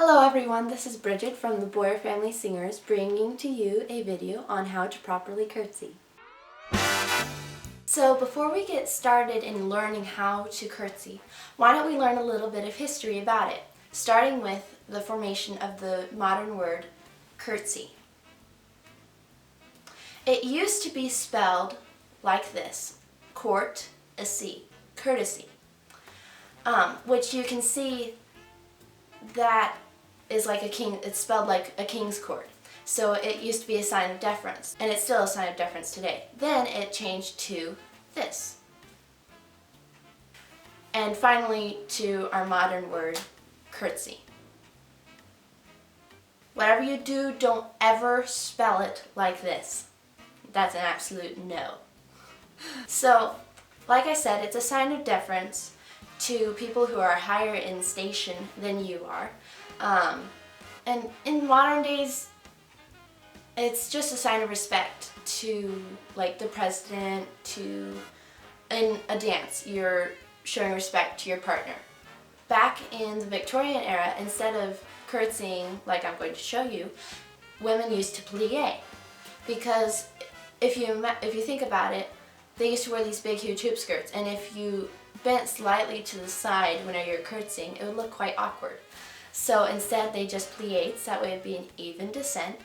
Hello everyone, this is Brigid from the Boyer Family Singers bringing to you a video on how to properly curtsy. So before we get started in learning how to curtsy, why don't we learn a little bit of history about it, starting with the formation of the modern word curtsy. It used to be spelled like this, courtsy, courtesy, which you can see that is like a king, it's spelled like a king's court. So it used to be a sign of deference, and it's still a sign of deference today. Then it changed to this. And finally to our modern word, curtsy. Whatever you do, don't ever spell it like this. That's an absolute no. So, like I said, it's a sign of deference to people who are higher in station than you are. And in modern days, it's just a sign of respect to like the president, in a dance, you're showing respect to your partner. Back in the Victorian era, instead of curtsying like I'm going to show you, women used to plie. Because if you think about it, they used to wear these big huge hoop skirts, and if you bent slightly to the side whenever you're curtsying, it would look quite awkward. So instead they just plied, so that way it would be an even descent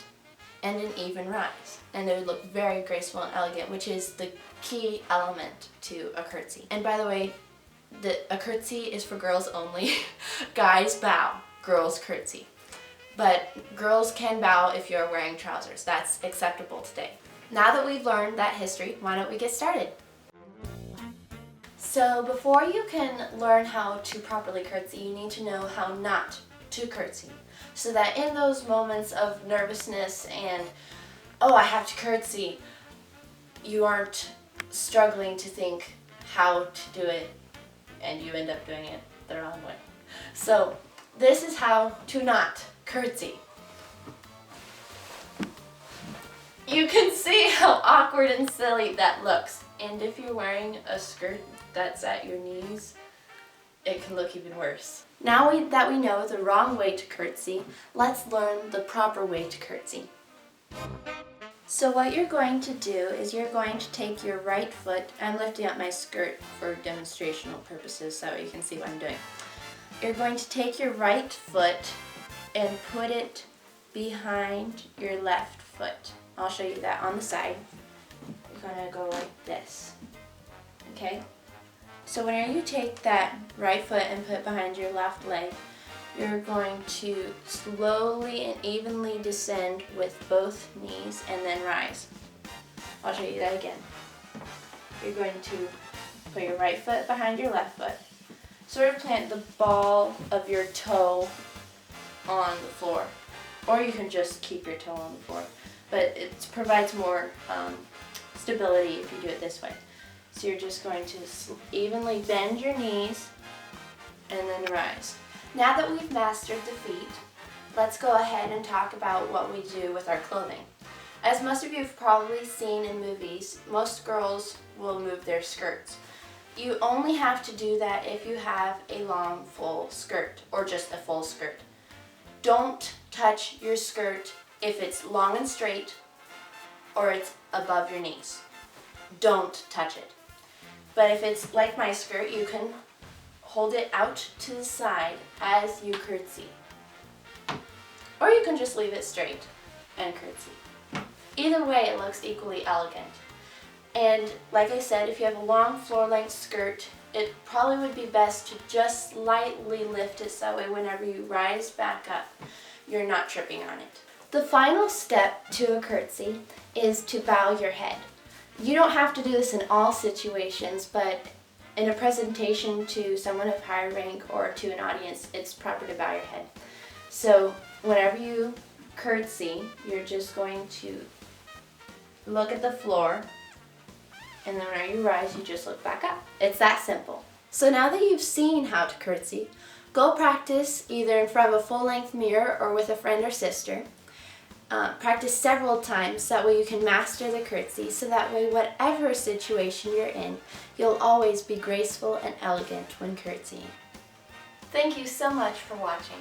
and an even rise. And it would look very graceful and elegant, which is the key element to a curtsy. And by the way, a curtsy is for girls only. Guys bow, girls curtsy. But girls can bow if you're wearing trousers. That's acceptable today. Now that we've learned that history, why don't we get started? So before you can learn how to properly curtsy, you need to know how not to curtsy. So that in those moments of nervousness and, oh, I have to curtsy, you aren't struggling to think how to do it and you end up doing it the wrong way. So this is how to not curtsy. You can see how awkward and silly that looks. And if you're wearing a skirt that's at your knees, it can look even worse. Now that we know the wrong way to curtsy, let's learn the proper way to curtsy. So what you're going to do is you're going to take your right foot, I'm lifting up my skirt for demonstrational purposes so you can see what I'm doing. You're going to take your right foot and put it behind your left foot. I'll show you that on the side. You're going to go like this. Okay? So whenever you take that right foot and put it behind your left leg, you're going to slowly and evenly descend with both knees and then rise. I'll show you that again. You're going to put your right foot behind your left foot. Sort of plant the ball of your toe on the floor. Or you can just keep your toe on the floor. But it provides more stability if you do it this way. So you're just going to evenly bend your knees and then rise. Now that we've mastered the feet, let's go ahead and talk about what we do with our clothing. As most of you have probably seen in movies, most girls will move their skirts. You only have to do that if you have a long full skirt or just a full skirt. Don't touch your skirt if it's long and straight or it's above your knees. Don't touch it. But if it's like my skirt, you can hold it out to the side as you curtsy. Or you can just leave it straight and curtsy. Either way, it looks equally elegant. And like I said, if you have a long floor-length skirt, it probably would be best to just slightly lift it so that way whenever you rise back up, you're not tripping on it. The final step to a curtsy is to bow your head. You don't have to do this in all situations, but in a presentation to someone of higher rank or to an audience, it's proper to bow your head. So whenever you curtsy, you're just going to look at the floor, and then whenever you rise, you just look back up. It's that simple. So now that you've seen how to curtsy, go practice either in front of a full-length mirror or with a friend or sister. Practice several times, that way you can master the curtsy, so that way whatever situation you're in, you'll always be graceful and elegant when curtsying. Thank you so much for watching.